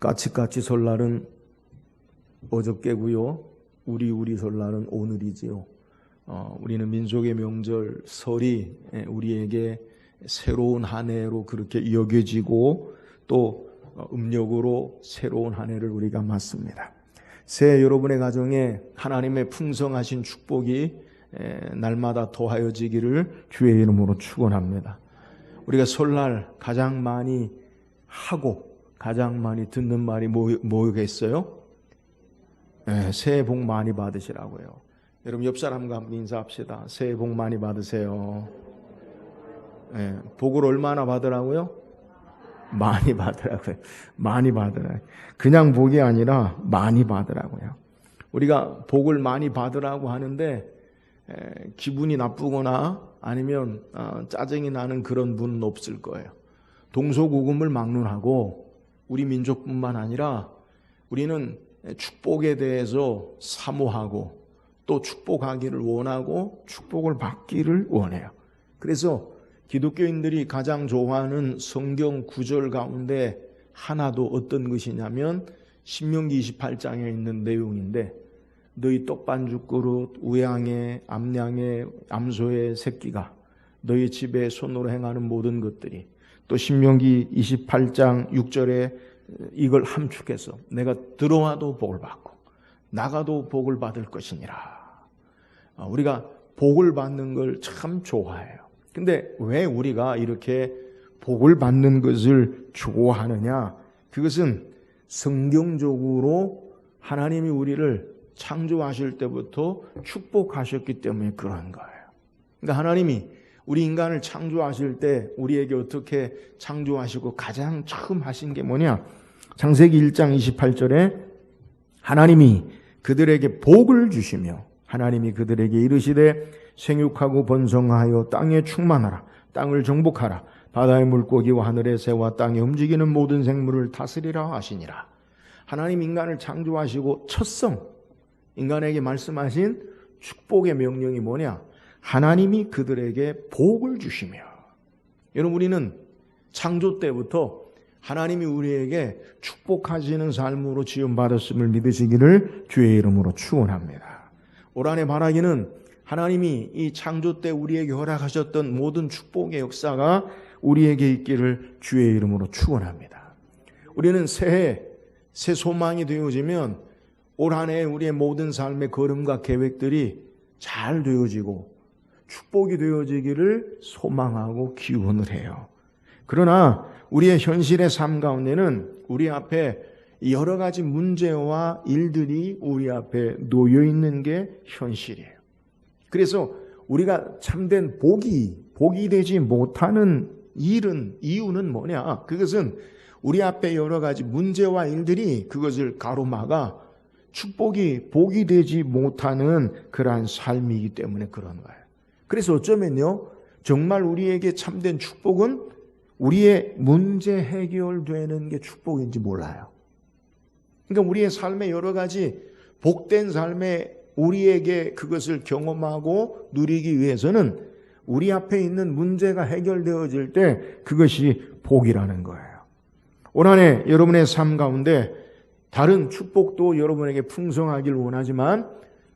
까치까치 설날은 어저께고요. 우리 설날은 오늘이지요. 우리는 민족의 명절 설이 우리에게 새로운 한 해로 그렇게 여겨지고 또 음력으로 새로운 한 해를 우리가 맞습니다. 새해 여러분의 가정에 하나님의 풍성하신 축복이 날마다 더하여지기를 주의 이름으로 축원합니다. 우리가 설날 가장 많이 하고 가장 많이 듣는 말이 뭐겠어요? 새해 복 많이 받으시라고요. 여러분 옆 사람과 함께 인사합시다. 새해 복 많이 받으세요. 복을 얼마나 받으라고요? 많이 받으라고요. 많이 받으라고요. 그냥 복이 아니라 많이 받으라고요. 우리가 복을 많이 받으라고 하는데 기분이 나쁘거나 아니면 짜증이 나는 그런 분은 없을 거예요. 동서고금을 막론하고 우리 민족뿐만 아니라 우리는 축복에 대해서 사모하고 또 축복하기를 원하고 축복을 받기를 원해요. 그래서 기독교인들이 가장 좋아하는 성경 구절 가운데 하나도 어떤 것이냐면 신명기 28장에 있는 내용인데 너희 떡반죽 그릇, 우양의, 암양의, 암소의 새끼가 너희 집에 손으로 행하는 모든 것들이 또 신명기 28장 6절에 이걸 함축해서 내가 들어와도 복을 받고 나가도 복을 받을 것이니라. 우리가 복을 받는 걸 참 좋아해요. 근데 왜 우리가 이렇게 복을 받는 것을 좋아하느냐? 그것은 성경적으로 하나님이 우리를 창조하실 때부터 축복하셨기 때문에 그런 거예요. 그러니까 하나님이 우리 인간을 창조하실 때 우리에게 어떻게 창조하시고 가장 처음 하신 게 뭐냐? 창세기 1장 28절에 하나님이 그들에게 복을 주시며 하나님이 그들에게 이르시되 생육하고 번성하여 땅에 충만하라. 땅을 정복하라. 바다의 물고기와 하늘의 새와 땅에 움직이는 모든 생물을 다스리라 하시니라. 하나님 인간을 창조하시고 첫성 인간에게 말씀하신 축복의 명령이 뭐냐? 하나님이 그들에게 복을 주시며. 여러분 우리는 창조 때부터 하나님이 우리에게 축복하시는 삶으로 지음받았음을 믿으시기를 주의 이름으로 축원합니다. 올 한해 바라기는 하나님이 이 창조 때 우리에게 허락하셨던 모든 축복의 역사가 우리에게 있기를 주의 이름으로 축원합니다. 우리는 새해 새 소망이 되어지면 올 한해 우리의 모든 삶의 걸음과 계획들이 잘 되어지고 축복이 되어지기를 소망하고 기원을 해요. 그러나 우리의 현실의 삶 가운데는 우리 앞에 여러 가지 문제와 일들이 우리 앞에 놓여 있는 게 현실이에요. 그래서 우리가 참된 복이 되지 못하는 이유는 뭐냐? 그것은 우리 앞에 여러 가지 문제와 일들이 그것을 가로막아 복이 되지 못하는 그러한 삶이기 때문에 그런 거예요. 그래서 어쩌면요, 정말 우리에게 참된 축복은 우리의 문제 해결되는 게 축복인지 몰라요. 그러니까 우리의 삶의 여러 가지 복된 삶에 우리에게 그것을 경험하고 누리기 위해서는 우리 앞에 있는 문제가 해결되어질 때 그것이 복이라는 거예요. 올 한 해 여러분의 삶 가운데 다른 축복도 여러분에게 풍성하길 원하지만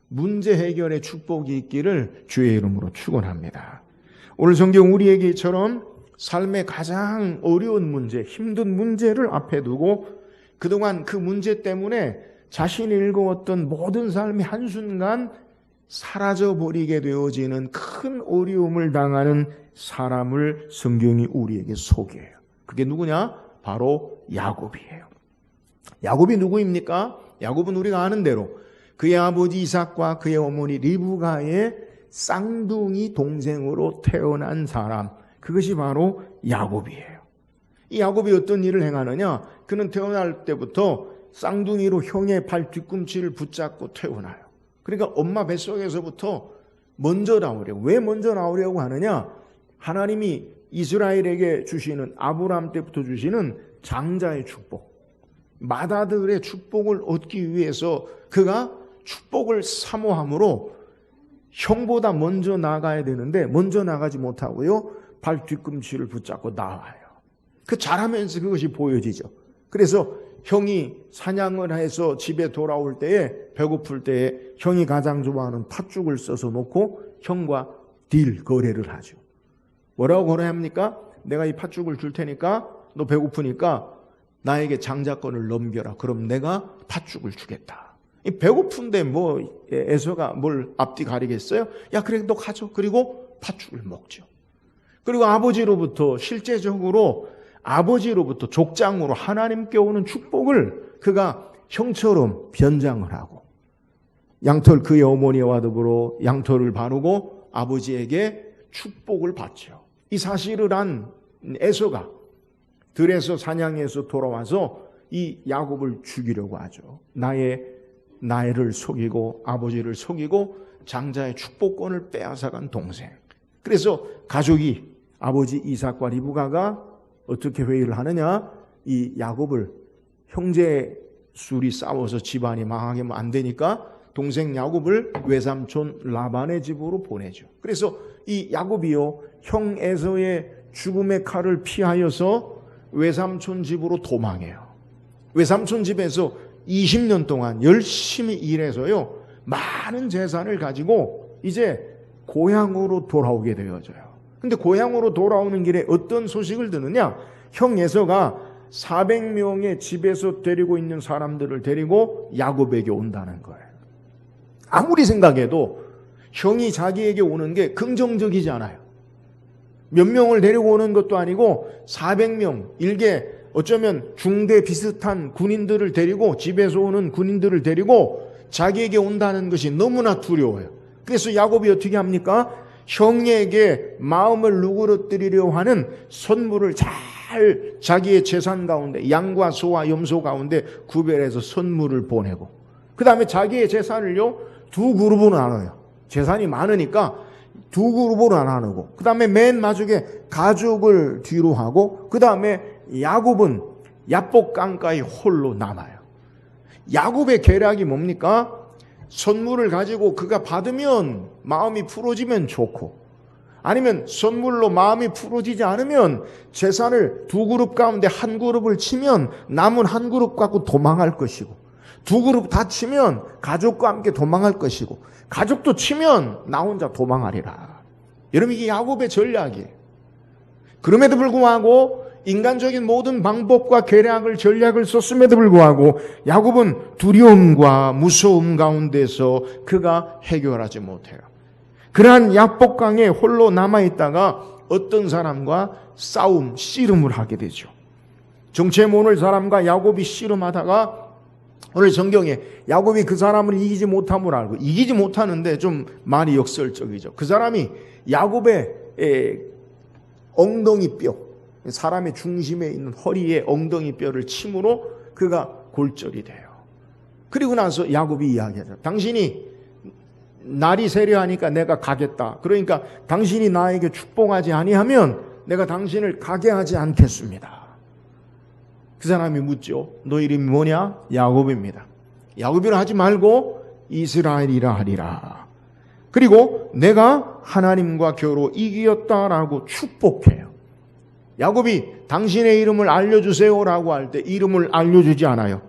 문제 해결의 축복이 있기를 주의 이름으로 축원합니다. 오늘 성경 우리에게처럼 삶의 가장 어려운 문제, 힘든 문제를 앞에 두고 그동안 그 문제 때문에 자신이 일궈왔던 모든 삶이 한순간 사라져버리게 되어지는 큰 어려움을 당하는 사람을 성경이 우리에게 소개해요. 그게 누구냐? 바로 야곱이에요. 야곱이 누구입니까? 야곱은 우리가 아는 대로 그의 아버지 이삭과 그의 어머니 리브가의 쌍둥이 동생으로 태어난 사람, 그것이 바로 야곱이에요. 이 야곱이 어떤 일을 행하느냐? 그는 태어날 때부터 쌍둥이로 형의 발 뒤꿈치를 붙잡고 태어나요. 그러니까 엄마 뱃속에서부터 먼저 나오려고. 왜 먼저 나오려고 하느냐? 하나님이 이스라엘에게 주시는, 아브라함 때부터 주시는 장자의 축복, 맏아들의 축복을 얻기 위해서 그가 축복을 사모함으로 형보다 먼저 나가야 되는데 먼저 나가지 못하고요, 발 뒤꿈치를 붙잡고 나와요. 그 잘하면서 그것이 보여지죠. 그래서 형이 사냥을 해서 집에 돌아올 때에 배고플 때에 형이 가장 좋아하는 팥죽을 써서 놓고 형과 딜 거래를 하죠. 뭐라고 거래합니까? 내가 이 팥죽을 줄 테니까 너 배고프니까 나에게 장자권을 넘겨라. 그럼 내가 팥죽을 주겠다. 배고픈데 뭐 에서가 뭘 앞뒤 가리겠어요? 야 그래 너 가져. 그리고 팥죽을 먹죠. 그리고 아버지로부터 실제적으로 아버지로부터 족장으로 하나님께 오는 축복을 그가 형처럼 변장을 하고 양털 그의 어머니와 더불어 양털을 바르고 아버지에게 축복을 받죠. 이 사실을 한 에서가 들에서 사냥해서 돌아와서 이 야곱을 죽이려고 하죠. 나를 속이고 아버지를 속이고 장자의 축복권을 빼앗아간 동생. 그래서 가족이 아버지 이삭과 리브가가 어떻게 회의를 하느냐? 이 야곱을 형제 둘이 싸워서 집안이 망하게 하면 안 되니까 동생 야곱을 외삼촌 라반의 집으로 보내죠. 그래서 이 야곱이요 형 에서의 죽음의 칼을 피하여서 외삼촌 집으로 도망해요. 외삼촌 집에서 20년 동안 열심히 일해서요 많은 재산을 가지고 이제 고향으로 돌아오게 되어져요. 근데 고향으로 돌아오는 길에 어떤 소식을 듣느냐? 형 에서가 400명의 집에서 데리고 있는 사람들을 데리고 야곱에게 온다는 거예요. 아무리 생각해도 형이 자기에게 오는 게 긍정적이지 않아요. 몇 명을 데리고 오는 것도 아니고 400명, 일개 어쩌면 중대 비슷한 군인들을 데리고 집에서 오는 군인들을 데리고 자기에게 온다는 것이 너무나 두려워요. 그래서 야곱이 어떻게 합니까? 형에게 마음을 누그러뜨리려 하는 선물을 잘 자기의 재산 가운데 양과 소와 염소 가운데 구별해서 선물을 보내고 그 다음에 자기의 재산을요 두 그룹으로 나눠요. 재산이 많으니까 두 그룹으로 나누고 그 다음에 맨 마지막에 가족을 뒤로 하고 그 다음에 야곱은 야복 강가에 홀로 남아요. 야곱의 계략이 뭡니까? 선물을 가지고 그가 받으면 마음이 풀어지면 좋고 아니면 선물로 마음이 풀어지지 않으면 재산을 두 그룹 가운데 한 그룹을 치면 남은 한 그룹 갖고 도망할 것이고 두 그룹 다 치면 가족과 함께 도망할 것이고 가족도 치면 나 혼자 도망하리라. 여러분 이게 야곱의 전략이에요. 그럼에도 불구하고 인간적인 모든 방법과 계략을 전략을 썼음에도 불구하고 야곱은 두려움과 무서움 가운데서 그가 해결하지 못해요. 그러한 야복강에 홀로 남아있다가 어떤 사람과 싸움, 씨름을 하게 되죠. 정체 모를 사람과 야곱이 씨름하다가 오늘 성경에 야곱이 그 사람을 이기지 못함을 알고 이기지 못하는데 좀 말이 역설적이죠. 그 사람이 야곱의 엉덩이 뼈 사람의 중심에 있는 허리에 엉덩이 뼈를 침으로 그가 골절이 돼요. 그리고 나서 야곱이 이야기하죠. 당신이 날이 세려하니까 내가 가겠다. 그러니까 당신이 나에게 축복하지 아니하면 내가 당신을 가게 하지 않겠습니다. 그 사람이 묻죠. 너 이름이 뭐냐? 야곱입니다. 야곱이라 하지 말고 이스라엘이라 하리라. 그리고 내가 하나님과 겨루 이기었다라고 축복해요. 야곱이 당신의 이름을 알려주세요라고 할 때 이름을 알려주지 않아요.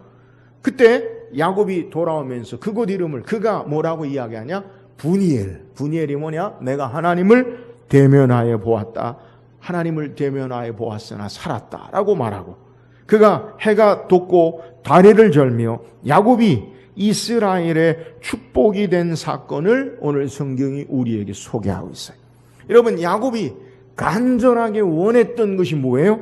그때 야곱이 돌아오면서 그곳 이름을 그가 뭐라고 이야기하냐? 분이엘. 분이엘이 뭐냐? 내가 하나님을 대면하여 보았다. 하나님을 대면하여 보았으나 살았다라고 말하고 그가 해가 돋고 다리를 절며 야곱이 이스라엘의 축복이 된 사건을 오늘 성경이 우리에게 소개하고 있어요. 여러분 야곱이 간절하게 원했던 것이 뭐예요?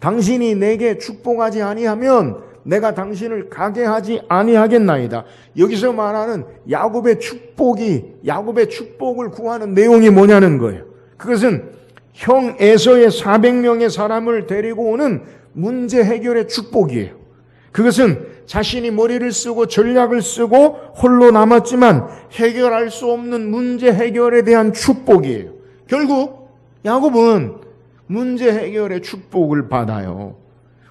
당신이 내게 축복하지 아니하면 내가 당신을 가게 하지 아니하겠나이다. 여기서 말하는 야곱의 축복을 구하는 내용이 뭐냐는 거예요. 그것은 형 에서의 400명의 사람을 데리고 오는 문제 해결의 축복이에요. 그것은 자신이 머리를 쓰고 전략을 쓰고 홀로 남았지만 해결할 수 없는 문제 해결에 대한 축복이에요. 결국 야곱은 문제 해결의 축복을 받아요.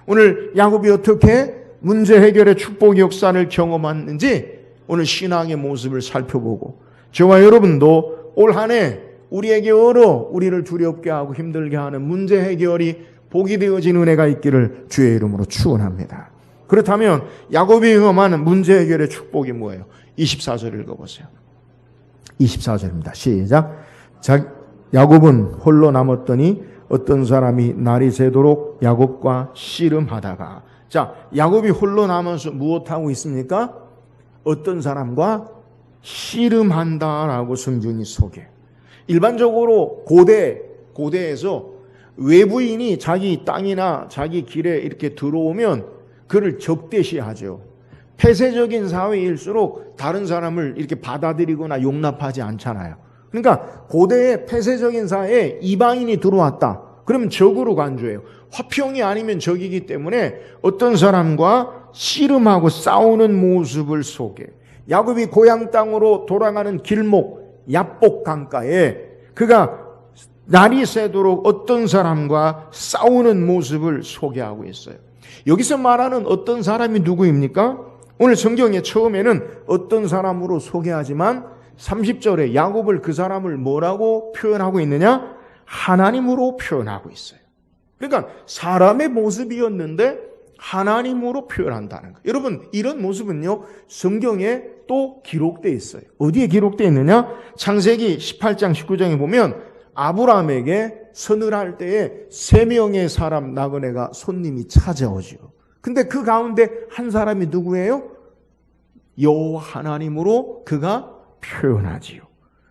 오늘 야곱이 어떻게 문제 해결의 축복 역사를 경험했는지 오늘 신앙의 모습을 살펴보고 저와 여러분도 올 한 해 우리에게 우리를 두렵게 하고 힘들게 하는 문제 해결이 복이 되어진 은혜가 있기를 주의 이름으로 축원합니다. 그렇다면 야곱이 경험하는 문제 해결의 축복이 뭐예요? 24절 읽어보세요. 24절입니다. 시작. 야곱은 홀로 남았더니 어떤 사람이 날이 새도록 야곱과 씨름하다가, 자, 야곱이 홀로 남아서 무엇하고 있습니까? 어떤 사람과 씨름한다라고 성경이 소개. 일반적으로 고대에서 외부인이 자기 땅이나 자기 길에 이렇게 들어오면 그를 적대시하죠. 폐쇄적인 사회일수록 다른 사람을 이렇게 받아들이거나 용납하지 않잖아요. 그러니까 고대의 폐쇄적인 사회에 이방인이 들어왔다. 그러면 적으로 간주해요. 화평이 아니면 적이기 때문에 어떤 사람과 씨름하고 싸우는 모습을 소개. 야곱이 고향 땅으로 돌아가는 길목 야복 강가에 그가 날이 새도록 어떤 사람과 싸우는 모습을 소개하고 있어요. 여기서 말하는 어떤 사람이 누구입니까? 오늘 성경에 처음에는 어떤 사람으로 소개하지만 30절에 야곱을 그 사람을 뭐라고 표현하고 있느냐? 하나님으로 표현하고 있어요. 그러니까 사람의 모습이었는데 하나님으로 표현한다는 거예요. 여러분, 이런 모습은요, 성경에 또 기록되어 있어요. 어디에 기록되어 있느냐? 창세기 18장 19장에 보면 아브라함에게 서늘할 때에 3명의 사람 나그네가 손님이 찾아오죠. 근데 그 가운데 한 사람이 누구예요? 여호와 하나님으로 그가 표현하지요.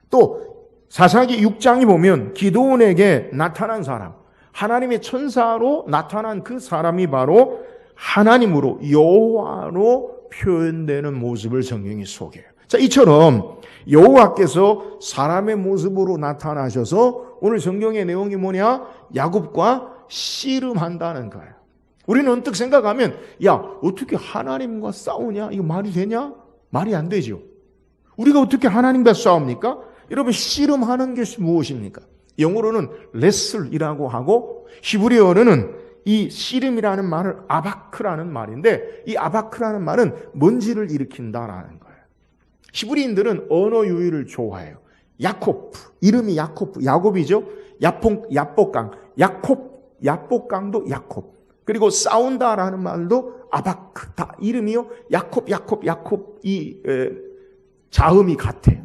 또 사사기 6장에 보면 기드온에게 나타난 사람, 하나님의 천사로 나타난 그 사람이 바로 하나님으로 여호와로 표현되는 모습을 성경이 소개해요. 자, 이처럼 여호와께서 사람의 모습으로 나타나셔서 오늘 성경의 내용이 뭐냐? 야곱과 씨름한다는 거예요. 우리는 언뜻 생각하면 야, 어떻게 하나님과 싸우냐? 이거 말이 되냐? 말이 안 되죠. 우리가 어떻게 하나님과 싸웁니까? 여러분, 씨름하는 것이 무엇입니까? 영어로는 레슬이라고 하고 히브리어로는 이 씨름이라는 말을 아바크라는 말인데 이 아바크라는 말은 먼지를 일으킨다라는 거예요. 히브리인들은 언어 유희를 좋아해요. 야코프, 이름이 야코프, 야곱이죠. 야복강, 야복강도 야콥. 그리고 싸운다라는 말도 아바크, 다 이름이요. 야콥, 이 자음이 같아요.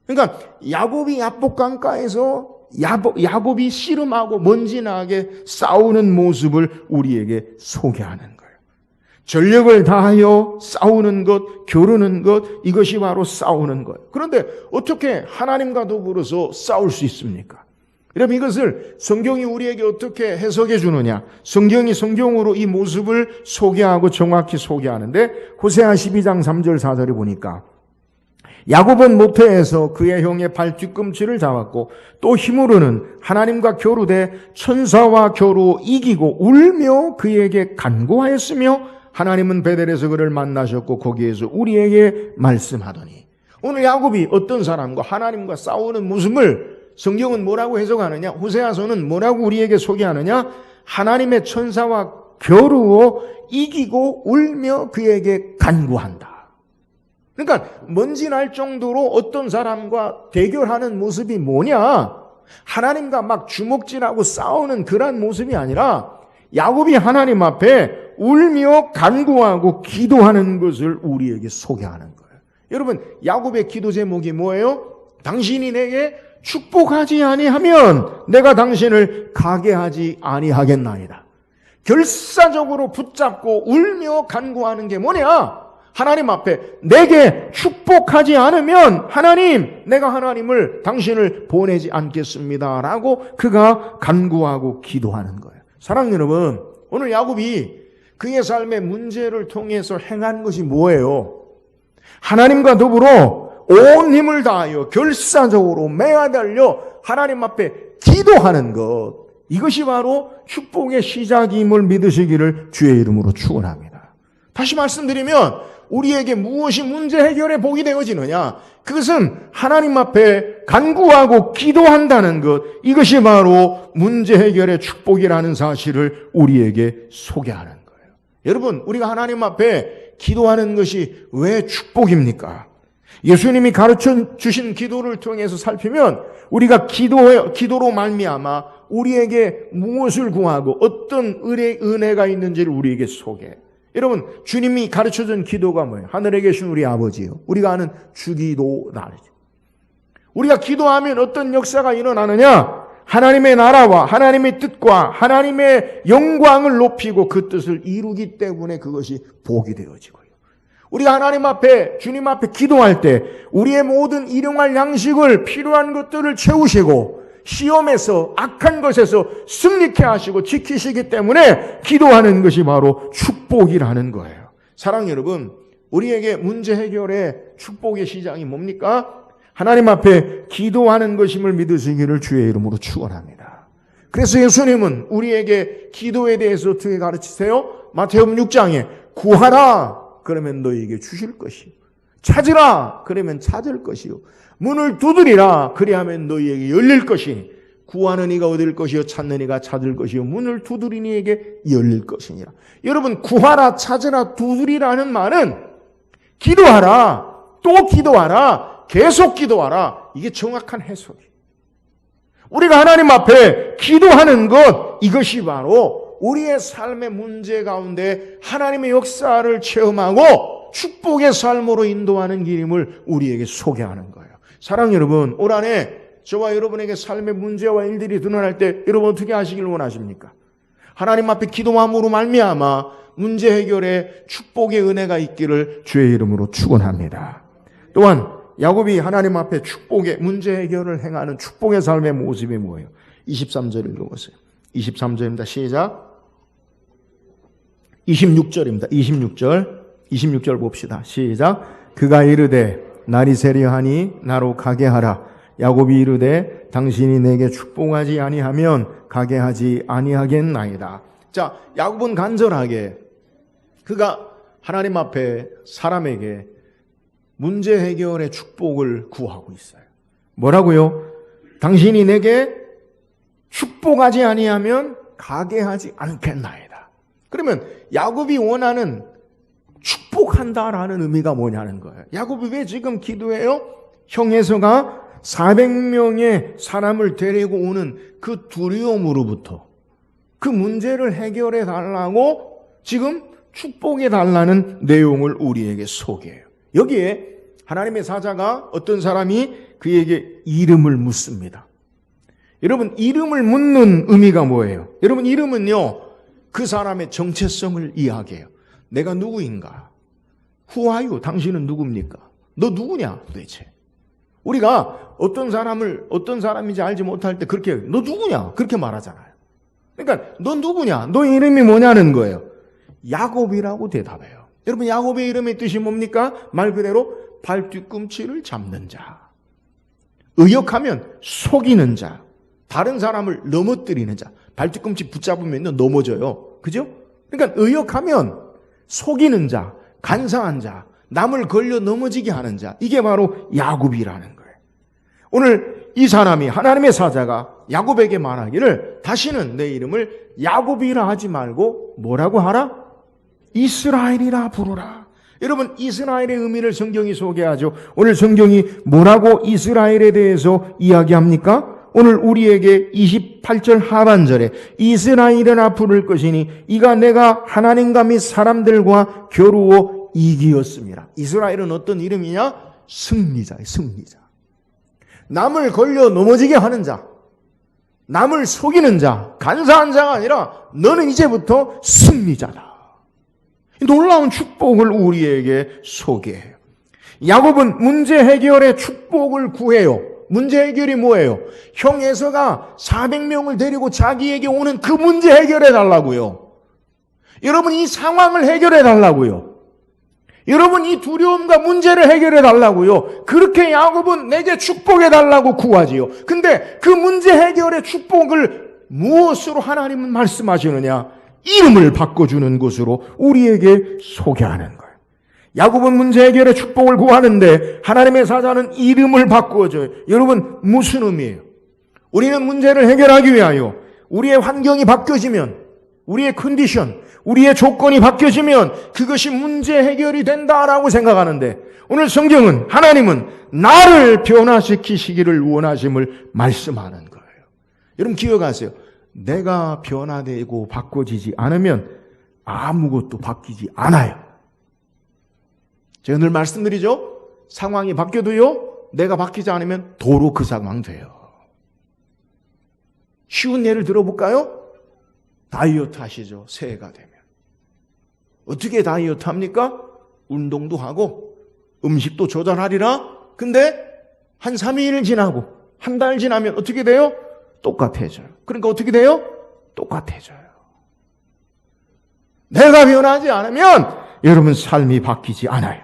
그러니까 야곱이 야복강가에서 야곱이 씨름하고 먼지나게 싸우는 모습을 우리에게 소개하는 거예요. 전력을 다하여 싸우는 것, 겨루는 것, 이것이 바로 싸우는 거예요. 그런데 어떻게 하나님과 더불어서 싸울 수 있습니까? 여러분, 이것을 성경이 우리에게 어떻게 해석해 주느냐? 성경이 성경으로 이 모습을 소개하고 정확히 소개하는데 호세아 12장 3절 4절에 보니까 야곱은 모태에서 그의 형의 발 뒤꿈치를 잡았고 또 힘으로는 하나님과 겨루되 천사와 겨루 이기고 울며 그에게 간구하였으며 하나님은 베델에서 그를 만나셨고 거기에서 우리에게 말씀하더니. 오늘 야곱이 어떤 사람과 하나님과 싸우는 모습을 성경은 뭐라고 해석하느냐? 호세아서는 뭐라고 우리에게 소개하느냐? 하나님의 천사와 겨루어 이기고 울며 그에게 간구한다. 그러니까 먼지 날 정도로 어떤 사람과 대결하는 모습이 뭐냐? 하나님과 막 주먹질하고 싸우는 그런 모습이 아니라 야곱이 하나님 앞에 울며 간구하고 기도하는 것을 우리에게 소개하는 거예요. 여러분, 야곱의 기도 제목이 뭐예요? 당신이 내게 축복하지 아니하면 내가 당신을 가게 하지 아니하겠나이다. 결사적으로 붙잡고 울며 간구하는 게 뭐냐? 하나님 앞에 내게 축복하지 않으면 하나님, 내가 하나님을 당신을 보내지 않겠습니다 라고 그가 간구하고 기도하는 거예요. 사랑하는 여러분, 오늘 야곱이 그의 삶의 문제를 통해서 행한 것이 뭐예요? 하나님과 더불어 온 힘을 다하여 결사적으로 매어달려 하나님 앞에 기도하는 것, 이것이 바로 축복의 시작임을 믿으시기를 주의 이름으로 축원합니다. 다시 말씀드리면 우리에게 무엇이 문제 해결의 복이 되어지느냐? 그것은 하나님 앞에 간구하고 기도한다는 것, 이것이 바로 문제 해결의 축복이라는 사실을 우리에게 소개하는 거예요. 여러분, 우리가 하나님 앞에 기도하는 것이 왜 축복입니까? 예수님이 가르쳐 주신 기도를 통해서 살피면 우리가 기도로 말미암아 우리에게 무엇을 구하고 어떤 은혜가 있는지를 우리에게 소개해. 여러분, 주님이 가르쳐준 기도가 뭐예요? 하늘에 계신 우리 아버지요. 우리가 아는 주기도 나르죠. 우리가 기도하면 어떤 역사가 일어나느냐? 하나님의 나라와 하나님의 뜻과 하나님의 영광을 높이고 그 뜻을 이루기 때문에 그것이 복이 되어지고요. 우리가 하나님 앞에, 주님 앞에 기도할 때 우리의 모든 일용할 양식을, 필요한 것들을 채우시고 시험에서, 악한 것에서 승리케 하시고 지키시기 때문에 기도하는 것이 바로 축복이라는 거예요. 사랑하는 여러분, 우리에게 문제 해결의 축복의 시작이 뭡니까? 하나님 앞에 기도하는 것임을 믿으시기를 주의 이름으로 축원합니다. 그래서 예수님은 우리에게 기도에 대해서 어떻게 가르치세요? 마태복음 6장에 구하라 그러면 너희에게 주실 것이요, 찾으라 그러면 찾을 것이요, 문을 두드리라 그리하면 너희에게 열릴 것이니 구하는 이가 얻을 것이요 찾는 이가 찾을 것이요 문을 두드리는 이에게 열릴 것이니라. 여러분, 구하라, 찾으라, 두드리라는 말은 기도하라, 또 기도하라, 계속 기도하라, 이게 정확한 해석이에요. 우리가 하나님 앞에 기도하는 것, 이것이 바로 우리의 삶의 문제 가운데 하나님의 역사를 체험하고 축복의 삶으로 인도하는 길임을 우리에게 소개하는 거예요. 사랑하는 여러분, 올 한해 저와 여러분에게 삶의 문제와 일들이 드러날 때 여러분 어떻게 하시길 원하십니까? 하나님 앞에 기도함으로 말미암아 문제 해결에 축복의 은혜가 있기를 주의 이름으로 축원합니다. 또한 야곱이 하나님 앞에 축복의 문제 해결을 행하는 축복의 삶의 모습이 뭐예요? 23절 읽어보세요. 23절입니다. 시작. 26절입니다. 26절 봅시다. 시작. 그가 이르되 날이 세려하니 나로 가게 하라. 야곱이 이르되 당신이 내게 축복하지 아니하면 가게 하지 아니하겠나이다. 자, 야곱은 간절하게 그가 하나님 앞에 사람에게 문제 해결의 축복을 구하고 있어요. 뭐라고요? 당신이 내게 축복하지 아니하면 가게 하지 않겠나이다. 그러면 야곱이 원하는 축복한다라는 의미가 뭐냐는 거예요. 야곱이 왜 지금 기도해요? 형 에서가 400명의 사람을 데리고 오는 그 두려움으로부터 그 문제를 해결해 달라고 지금 축복해 달라는 내용을 우리에게 소개해요. 여기에 하나님의 사자가, 어떤 사람이 그에게 이름을 묻습니다. 여러분, 이름을 묻는 의미가 뭐예요? 여러분, 이름은요, 그 사람의 정체성을 이야기해요. 내가 누구인가? Who are you? 당신은 누굽니까? 너 누구냐 도대체? 우리가 어떤 사람인지 알지 못할 때 그렇게, 너 누구냐? 그렇게 말하잖아요. 그러니까 너 누구냐? 너 이름이 뭐냐는 거예요. 야곱이라고 대답해요. 여러분, 야곱의 이름의 뜻이 뭡니까? 말 그대로 발뒤꿈치를 잡는 자, 의역하면 속이는 자, 다른 사람을 넘어뜨리는 자. 발뒤꿈치 붙잡으면 넘어져요. 그죠? 그러니까 의역하면 속이는 자, 간사한 자, 남을 걸려 넘어지게 하는 자, 이게 바로 야곱이라는 거예요. 오늘 이 사람이, 하나님의 사자가 야곱에게 말하기를 다시는 내 이름을 야곱이라 하지 말고 뭐라고 하라? 이스라엘이라 부르라. 여러분, 이스라엘의 의미를 성경이 소개하죠. 오늘 성경이 뭐라고 이스라엘에 대해서 이야기합니까? 오늘 우리에게 28절 하반절에 이스라엘이라 부를 것이니 이가 내가 하나님과 및 사람들과 겨루어 이기었습니다. 이스라엘은 어떤 이름이냐? 승리자예요. 승리자. 남을 걸려 넘어지게 하는 자, 남을 속이는 자, 간사한 자가 아니라 너는 이제부터 승리자다. 놀라운 축복을 우리에게 소개해요. 야곱은 문제 해결의 축복을 구해요. 문제 해결이 뭐예요? 형 에서가 400명을 데리고 자기에게 오는 그 문제 해결해 달라고요. 여러분, 이 상황을 해결해 달라고요. 여러분, 이 두려움과 문제를 해결해 달라고요. 그렇게 야곱은 내게 축복해 달라고 구하지요. 근데 그 문제 해결의 축복을 무엇으로 하나님은 말씀하시느냐? 이름을 바꿔주는 것으로 우리에게 소개하는 거예요. 야곱은 문제 해결의 축복을 구하는데 하나님의 사자는 이름을 바꾸어줘요. 여러분, 무슨 의미예요? 우리는 문제를 해결하기 위하여 우리의 환경이 바뀌어지면, 우리의 컨디션, 우리의 조건이 바뀌어지면 그것이 문제 해결이 된다라고 생각하는데, 오늘 성경은, 하나님은 나를 변화시키시기를 원하심을 말씀하는 거예요. 여러분, 기억하세요. 내가 변화되고 바꿔지지 않으면 아무것도 바뀌지 않아요. 제가 늘 말씀드리죠. 상황이 바뀌어도요, 내가 바뀌지 않으면 도로 그 상황 돼요. 쉬운 예를 들어볼까요? 다이어트 하시죠. 새해가 되면. 어떻게 다이어트 합니까? 운동도 하고 음식도 조절하리라. 근데 한 3일 지나고 한 달 지나면 어떻게 돼요? 똑같아져요. 그러니까 어떻게 돼요? 똑같아져요. 내가 변하지 않으면 여러분 삶이 바뀌지 않아요.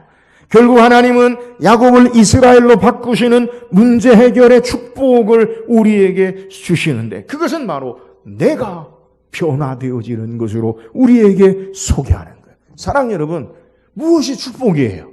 결국 하나님은 야곱을 이스라엘로 바꾸시는 문제 해결의 축복을 우리에게 주시는데, 그것은 바로 내가 변화되어지는 것으로 우리에게 소개하는 거예요. 사랑 여러분, 무엇이 축복이에요?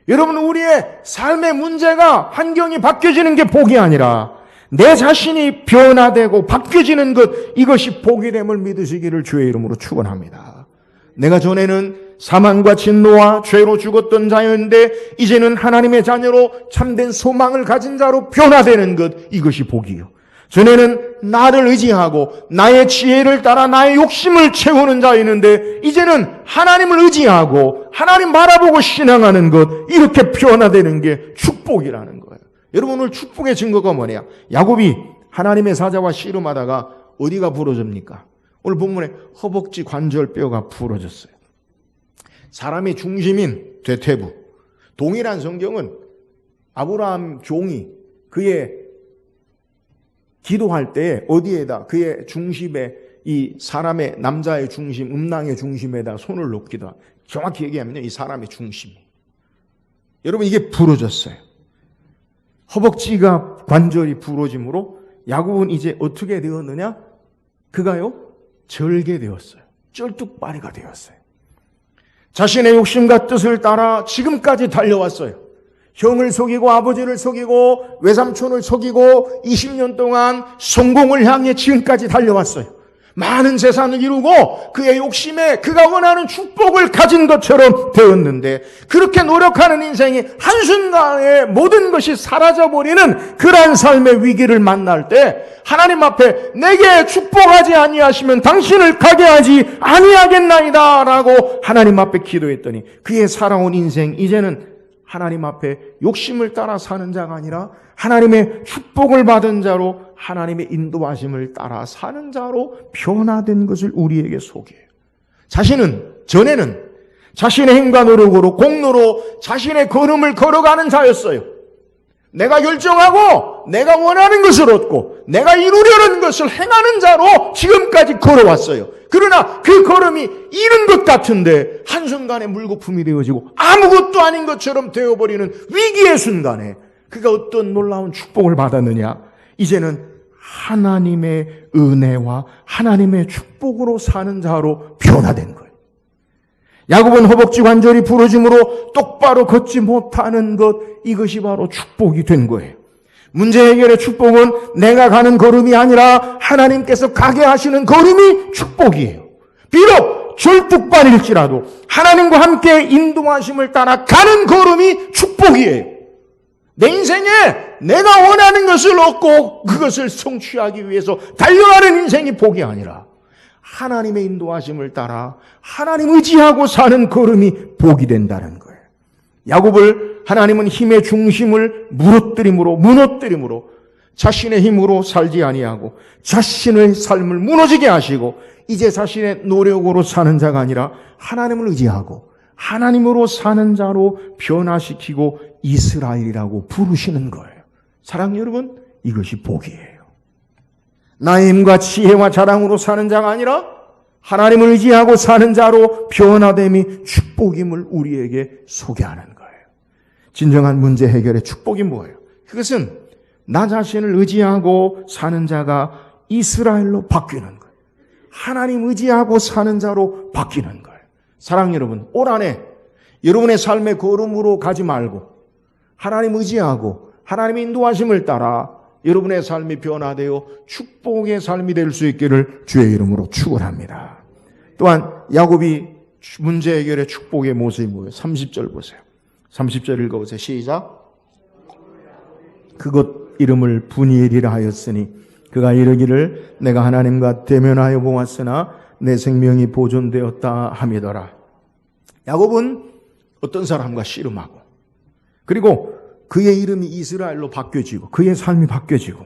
여러분, 우리의 삶의 문제가, 환경이 바뀌어지는 게 복이 아니라 내 자신이 변화되고 바뀌어지는 것, 이것이 복이 됨을 믿으시기를 주의 이름으로 축원합니다. 내가 전에는 사망과 진노와 죄로 죽었던 자였는데 이제는 하나님의 자녀로 참된 소망을 가진 자로 변화되는 것, 이것이 복이요. 전에는 나를 의지하고 나의 지혜를 따라 나의 욕심을 채우는 자였는데 이제는 하나님을 의지하고 하나님 바라보고 신앙하는 것, 이렇게 변화되는 게 축복이라는 거예요. 여러분, 오늘 축복의 증거가 뭐냐? 야곱이 하나님의 사자와 씨름하다가 어디가 부러집니까? 오늘 본문에 허벅지 관절뼈가 부러졌어요. 사람의 중심인 대퇴부. 동일한 성경은 아브라함 종이 그의 기도할 때 어디에다, 그의 중심에, 이 사람의, 남자의 중심, 음낭의 중심에다 손을 놓기도 합니다. 정확히 얘기하면요, 이 사람의 중심이. 여러분, 이게 부러졌어요. 허벅지가 관절이 부러짐으로 야곱은 이제 어떻게 되었느냐? 그가요, 절게 되었어요. 쩔뚝빠리가 되었어요. 자신의 욕심과 뜻을 따라 지금까지 달려왔어요. 형을 속이고 아버지를 속이고 외삼촌을 속이고 20년 동안 성공을 향해 지금까지 달려왔어요. 많은 재산을 이루고 그의 욕심에 그가 원하는 축복을 가진 것처럼 되었는데, 그렇게 노력하는 인생이 한순간에 모든 것이 사라져버리는 그러한 삶의 위기를 만날 때 하나님 앞에 내게 축복하지 아니하시면 당신을 가게 하지 아니하겠나이다 라고 하나님 앞에 기도했더니 그의 살아온 인생, 이제는 하나님 앞에 욕심을 따라 사는 자가 아니라 하나님의 축복을 받은 자로, 하나님의 인도하심을 따라 사는 자로 변화된 것을 우리에게 소개해요. 전에는 자신의 힘과 노력으로, 공로로 자신의 걸음을 걸어가는 자였어요. 내가 결정하고 내가 원하는 것을 얻고 내가 이루려는 것을 행하는 자로 지금까지 걸어왔어요. 그러나 그 걸음이 이른 것 같은데 한순간에 물거품이 되어지고 아무것도 아닌 것처럼 되어버리는 위기의 순간에 그가 어떤 놀라운 축복을 받았느냐? 이제는 하나님의 은혜와 하나님의 축복으로 사는 자로 변화된 거예요. 야곱은 허벅지 관절이 부러짐으로 똑바로 걷지 못하는 것, 이것이 바로 축복이 된 거예요. 문제 해결의 축복은 내가 가는 걸음이 아니라 하나님께서 가게 하시는 걸음이 축복이에요. 비록 절뚝발일지라도 하나님과 함께 인도하심을 따라 가는 걸음이 축복이에요. 내 인생에 내가 원하는 것을 얻고 그것을 성취하기 위해서 달려가는 인생이 복이 아니라 하나님의 인도하심을 따라 하나님 의지하고 사는 걸음이 복이 된다는 거예요. 야곱을 하나님은 힘의 중심을 무너뜨림으로 자신의 힘으로 살지 아니하고 자신의 삶을 무너지게 하시고 이제 자신의 노력으로 사는 자가 아니라 하나님을 의지하고 하나님으로 사는 자로 변화시키고 이스라엘이라고 부르시는 거예요. 사랑하는 여러분, 이것이 복이에요. 나의 힘과 지혜와 자랑으로 사는 자가 아니라 하나님을 의지하고 사는 자로 변화됨이 축복임을 우리에게 소개하는 거예요. 진정한 문제 해결의 축복이 뭐예요? 그것은 나 자신을 의지하고 사는 자가 이스라엘로 바뀌는 거예요. 하나님 의지하고 사는 자로 바뀌는 거예요. 사랑하는 여러분, 올 한해 여러분의 삶의 걸음으로 가지 말고 하나님 의지하고 하나님의 인도하심을 따라 여러분의 삶이 변화되어 축복의 삶이 될 수 있기를 주의 이름으로 축원합니다. 또한 야곱이 문제 해결의 축복의 모습이 뭐예요? 30절 보세요. 30절 읽어보세요. 시작. 그곳 이름을 분이엘이라 하였으니 그가 이르기를 내가 하나님과 대면하여 보았으나 내 생명이 보존되었다 함이더라. 야곱은 어떤 사람과 씨름하고, 그리고 그의 이름이 이스라엘로 바뀌어지고 그의 삶이 바뀌어지고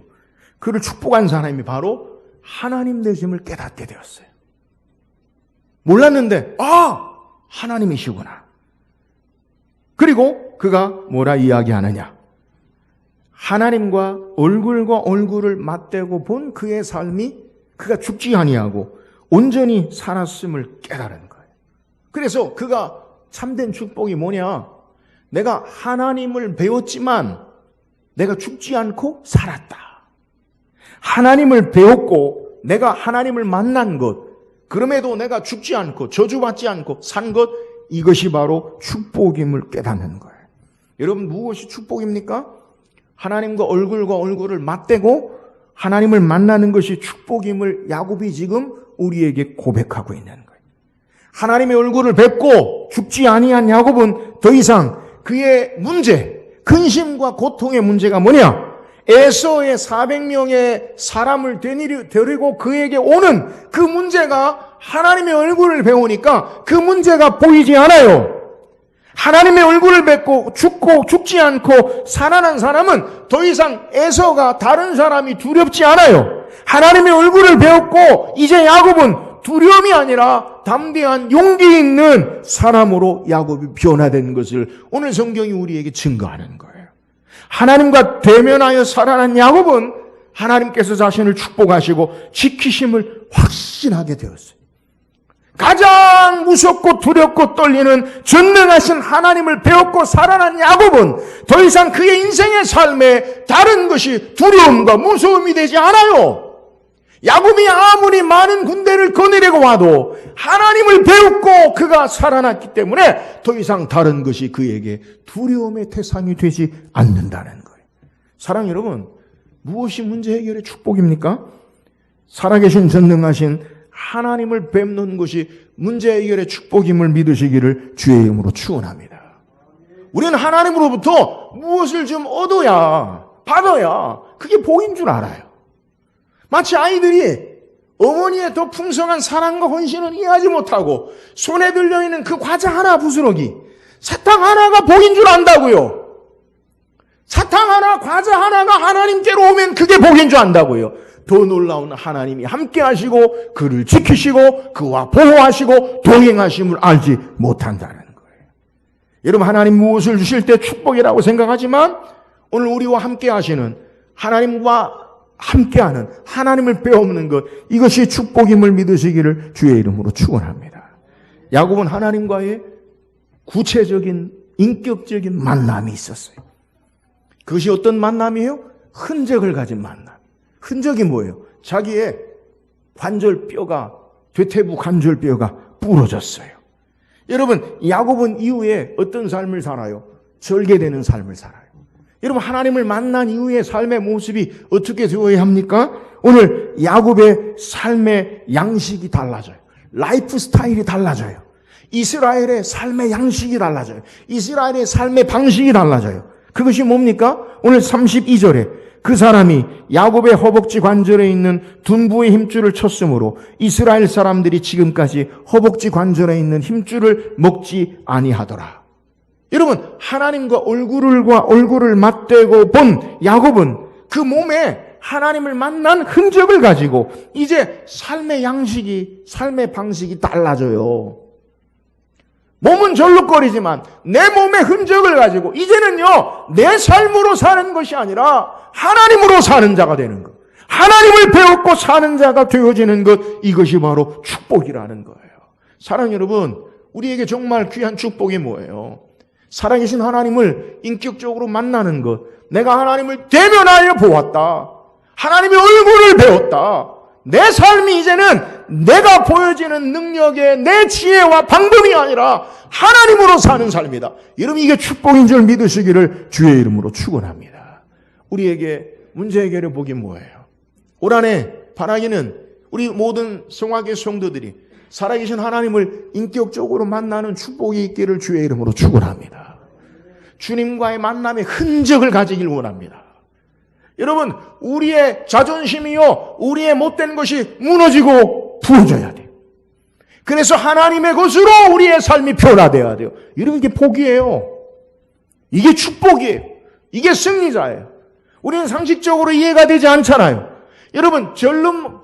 그를 축복한 사람이 바로 하나님 되심을 깨닫게 되었어요. 몰랐는데 하나님이시구나. 그리고 그가 뭐라 이야기하느냐? 하나님과 얼굴과 얼굴을 맞대고 본 그의 삶이 그가 죽지 아니하고 온전히 살았음을 깨달은 거예요. 그래서 그가 참된 축복이 뭐냐? 내가 하나님을 배웠지만 내가 죽지 않고 살았다. 하나님을 배웠고 내가 하나님을 만난 것, 그럼에도 내가 죽지 않고 저주받지 않고 산 것, 이것이 바로 축복임을 깨닫는 거예요. 여러분, 무엇이 축복입니까? 하나님과 얼굴을 맞대고 하나님을 만나는 것이 축복임을 야곱이 지금 우리에게 고백하고 있는 거예요. 하나님의 얼굴을 뵙고 죽지 아니한 야곱은 더 이상 그의 문제, 근심과 고통의 문제가 뭐냐? 에서의 400명의 사람을 데리고 그에게 오는 그 문제가 하나님의 얼굴을 배우니까 그 문제가 보이지 않아요. 하나님의 얼굴을 뵙고 죽지 않고 살아난 사람은 더 이상 에서가 다른 사람이 두렵지 않아요. 하나님의 얼굴을 배웠고 이제 야곱은 두려움이 아니라 담대한 용기 있는 사람으로 야곱이 변화된 것을 오늘 성경이 우리에게 증거하는 거예요. 하나님과 대면하여 살아난 야곱은 하나님께서 자신을 축복하시고 지키심을 확신하게 되었어요. 가장 무섭고 두렵고 떨리는 전능하신 하나님을 배웠고 살아난 야곱은 더 이상 그의 인생의 삶에 다른 것이 두려움과 무서움이 되지 않아요. 야곱이 아무리 많은 군대를 거느리고 와도 하나님을 배웠고 그가 살아났기 때문에 더 이상 다른 것이 그에게 두려움의 대상이 되지 않는다는 거예요. 사랑하는 여러분, 무엇이 문제 해결의 축복입니까? 살아계신 전능하신 하나님을 뵙는 것이 문제 해결의 축복임을 믿으시기를 주의 이름으로 축원합니다. 우리는 하나님으로부터 무엇을 좀 받아야 그게 복인 줄 알아요. 마치 아이들이 어머니의 더 풍성한 사랑과 헌신을 이해하지 못하고 손에 들려있는 그 과자 하나 부스러기, 사탕 하나가 복인 줄 안다고요. 사탕 하나, 과자 하나가 하나님께로 오면 그게 복인 줄 안다고요. 더 놀라운 하나님이 함께 하시고 그를 지키시고 그와 보호하시고 동행하심을 알지 못한다는 거예요. 여러분, 하나님 무엇을 주실 때 축복이라고 생각하지만 오늘 우리와 함께 하시는 하나님과 함께하는 하나님을 빼앗는 것, 이것이 축복임을 믿으시기를 주의 이름으로 축원합니다. 야곱은 하나님과의 구체적인 인격적인 만남이 있었어요. 그것이 어떤 만남이에요? 흔적을 가진 만남. 흔적이 뭐예요? 자기의 관절뼈가, 대퇴부 관절뼈가 부러졌어요. 여러분, 야곱은 이후에 어떤 삶을 살아요? 절개되는 삶을 살아요. 여러분, 하나님을 만난 이후의 삶의 모습이 어떻게 되어야 합니까? 오늘 야곱의 삶의 양식이 달라져요. 라이프 스타일이 달라져요. 이스라엘의 삶의 양식이 달라져요. 이스라엘의 삶의 방식이 달라져요. 그것이 뭡니까? 오늘 32절에 그 사람이 야곱의 허벅지 관절에 있는 둔부의 힘줄을 쳤으므로 이스라엘 사람들이 지금까지 허벅지 관절에 있는 힘줄을 먹지 아니하더라. 여러분, 하나님과 얼굴을 맞대고 본 야곱은 그 몸에 하나님을 만난 흔적을 가지고 이제 삶의 양식이, 삶의 방식이 달라져요. 몸은 절룩거리지만 내 몸의 흔적을 가지고 이제는요, 내 삶으로 사는 것이 아니라 하나님으로 사는 자가 되는 것. 하나님을 배웠고 사는 자가 되어지는 것, 이것이 바로 축복이라는 거예요. 사랑하는 여러분, 우리에게 정말 귀한 축복이 뭐예요? 살아계신 하나님을 인격적으로 만나는 것. 내가 하나님을 대면하여 보았다. 하나님의 얼굴을 배웠다. 내 삶이 이제는 내가 보여지는 능력의 내 지혜와 방법이 아니라 하나님으로 사는 삶이다. 여러분, 이게 축복인 줄 믿으시기를 주의 이름으로 축원합니다. 우리에게 문제 해결의 복이 뭐예요? 올 한해 바라기는 우리 모든 성화계 성도들이 살아계신 하나님을 인격적으로 만나는 축복이 있기를 주의 이름으로 축원합니다. 주님과의 만남의 흔적을 가지길 원합니다. 여러분, 우리의 자존심이요, 우리의 못된 것이 무너지고 부어져야 돼요. 그래서 하나님의 것으로 우리의 삶이 변화되어야 돼요. 여러분, 이게 복이에요. 이게 축복이에요. 이게 승리자예요. 우리는 상식적으로 이해가 되지 않잖아요. 여러분,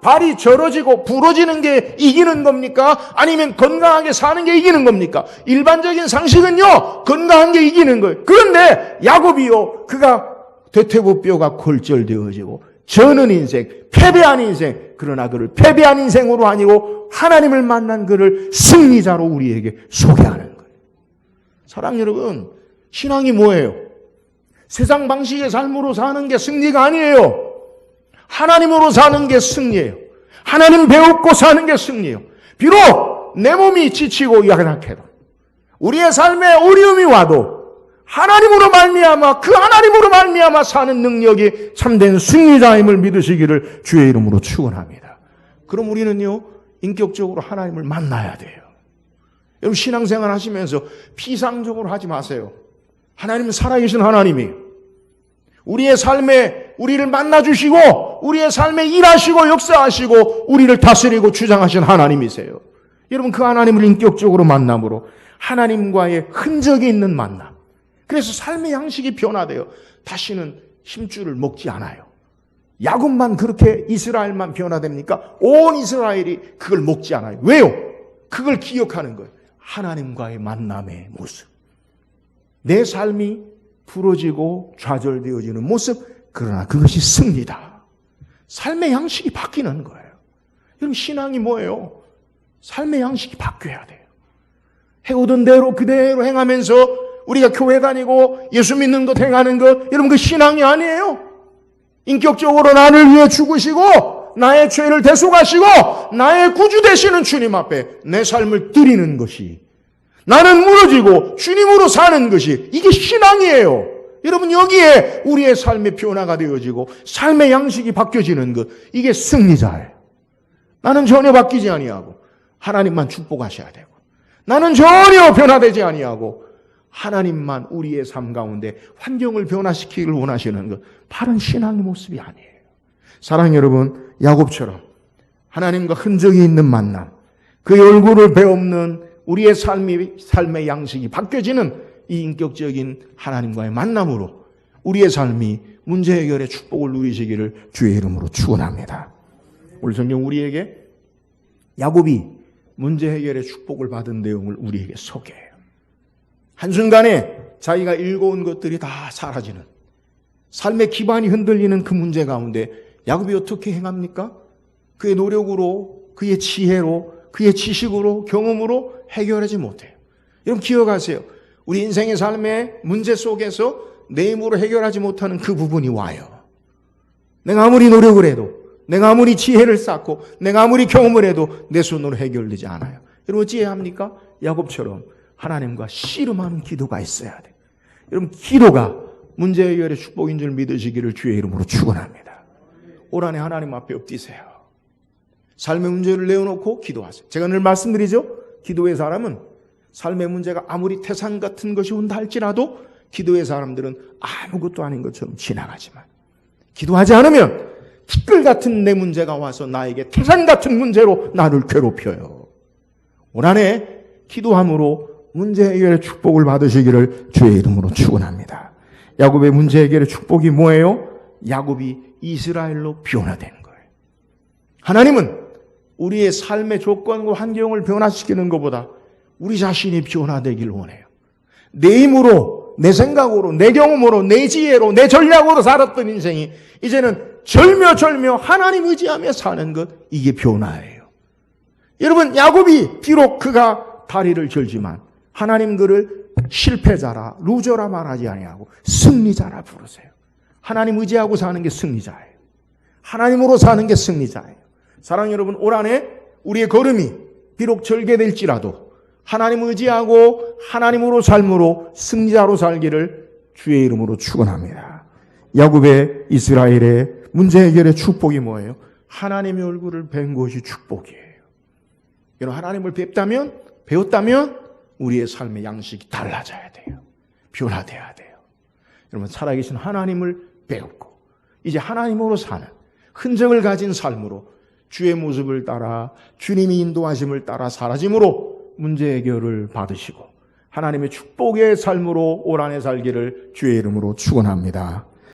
발이 절어지고 부러지는 게 이기는 겁니까? 아니면 건강하게 사는 게 이기는 겁니까? 일반적인 상식은요, 건강한 게 이기는 거예요. 그런데 야곱이요, 그가 대퇴부뼈가 골절되어지고 저는 인생, 패배한 인생, 그러나 그를 패배한 인생으로 아니고 하나님을 만난 그를 승리자로 우리에게 소개하는 거예요. 사랑 여러분, 신앙이 뭐예요? 세상 방식의 삶으로 사는 게 승리가 아니에요. 하나님으로 사는 게 승리예요. 하나님 배우고 사는 게 승리예요. 비록 내 몸이 지치고 연약해도, 우리의 삶에 어려움이 와도 하나님으로 말미암아, 그 하나님으로 말미암아 사는 능력이 참된 승리자임을 믿으시기를 주의 이름으로 축원합니다. 그럼 우리는요, 인격적으로 하나님을 만나야 돼요. 여러분, 신앙생활 하시면서 피상적으로 하지 마세요. 하나님은 살아계신 하나님이에요. 우리의 삶에 우리를 만나주시고 우리의 삶에 일하시고 역사하시고 우리를 다스리고 주장하신 하나님이세요. 여러분, 그 하나님을 인격적으로 만남으로 하나님과의 흔적이 있는 만남. 그래서 삶의 양식이 변화돼요. 다시는 힘줄을 먹지 않아요. 야곱만 그렇게, 이스라엘만 변화됩니까? 온 이스라엘이 그걸 먹지 않아요. 왜요? 그걸 기억하는 거예요. 하나님과의 만남의 모습. 내 삶이 부러지고 좌절되어지는 모습, 그러나 그것이 승리다. 삶의 양식이 바뀌는 거예요. 여러분, 신앙이 뭐예요? 삶의 양식이 바뀌어야 돼요. 해오던 대로 그대로 행하면서 우리가 교회 다니고 예수 믿는 것 행하는 것, 여러분, 그 신앙이 아니에요. 인격적으로 나를 위해 죽으시고 나의 죄를 대속하시고 나의 구주 되시는 주님 앞에 내 삶을 드리는 것이, 나는 무너지고 주님으로 사는 것이, 이게 신앙이에요. 여러분, 여기에 우리의 삶의 변화가 되어지고 삶의 양식이 바뀌어지는 것, 이게 승리자예요. 나는 전혀 바뀌지 아니하고 하나님만 축복하셔야 되고, 나는 전혀 변화되지 아니하고 하나님만 우리의 삶 가운데 환경을 변화시키기를 원하시는 것, 바른 신앙의 모습이 아니에요. 사랑하는 여러분, 야곱처럼 하나님과 흔적이 있는 만남, 그의 얼굴을 배없는 우리의 삶의 양식이 바뀌어지는 이 인격적인 하나님과의 만남으로 우리의 삶이 문제 해결의 축복을 누리시기를 주의 이름으로 축원합니다. 오늘 성경 우리에게 야곱이 문제 해결의 축복을 받은 내용을 우리에게 소개해요. 한순간에 자기가 읽어온 것들이 다 사라지는, 삶의 기반이 흔들리는 그 문제 가운데 야곱이 어떻게 행합니까? 그의 노력으로, 그의 지혜로, 그의 지식으로, 경험으로 해결하지 못해요. 여러분, 기억하세요. 우리 인생의 삶의 문제 속에서 내 힘으로 해결하지 못하는 그 부분이 와요. 내가 아무리 노력을 해도, 내가 아무리 지혜를 쌓고, 내가 아무리 경험을 해도 내 손으로 해결되지 않아요. 여러분, 어찌해야 합니까? 야곱처럼 하나님과 씨름하는 기도가 있어야 돼요. 여러분, 기도가 문제 해결의 축복인 줄 믿으시기를 주의 이름으로 축원합니다. 올 한해 하나님 앞에 엎드세요. 삶의 문제를 내어놓고 기도하세요. 제가 늘 말씀드리죠. 기도의 사람은 삶의 문제가 아무리 태산 같은 것이 온다 할지라도 기도의 사람들은 아무것도 아닌 것처럼 지나가지만, 기도하지 않으면 티끌 같은 내 문제가 와서 나에게 태산 같은 문제로 나를 괴롭혀요. 올 한해 기도함으로 문제 해결의 축복을 받으시기를 주의 이름으로 축원합니다. 야곱의 문제 해결의 축복이 뭐예요? 야곱이 이스라엘로 변화된 거예요. 하나님은 우리의 삶의 조건과 환경을 변화시키는 것보다 우리 자신이 변화되길 원해요. 내 힘으로, 내 생각으로, 내 경험으로, 내 지혜로, 내 전략으로 살았던 인생이 이제는 절묘 하나님 의지하며 사는 것, 이게 변화예요. 여러분, 야곱이 비록 그가 다리를 절지만 하나님 그를 실패자라, 루저라 말하지 아니하고 승리자라 부르세요. 하나님 의지하고 사는 게 승리자예요. 하나님으로 사는 게 승리자예요. 사랑하는 여러분, 올 한해 우리의 걸음이 비록 절개될지라도 하나님 의지하고 하나님으로 삶으로 승리자로 살기를 주의 이름으로 축원합니다. 야곱의, 이스라엘의 문제 해결의 축복이 뭐예요? 하나님의 얼굴을 뵌 것이 축복이에요. 여러분, 하나님을 배웠다면 우리의 삶의 양식이 달라져야 돼요. 변화돼야 돼요. 여러분, 살아계신 하나님을 배웠고 이제 하나님으로 사는 흔적을 가진 삶으로 주의 모습을 따라 주님이 인도하심을 따라 사라짐으로 문제 해결을 받으시고 하나님의 축복의 삶으로 올 한 해 살기를 주의 이름으로 축원합니다.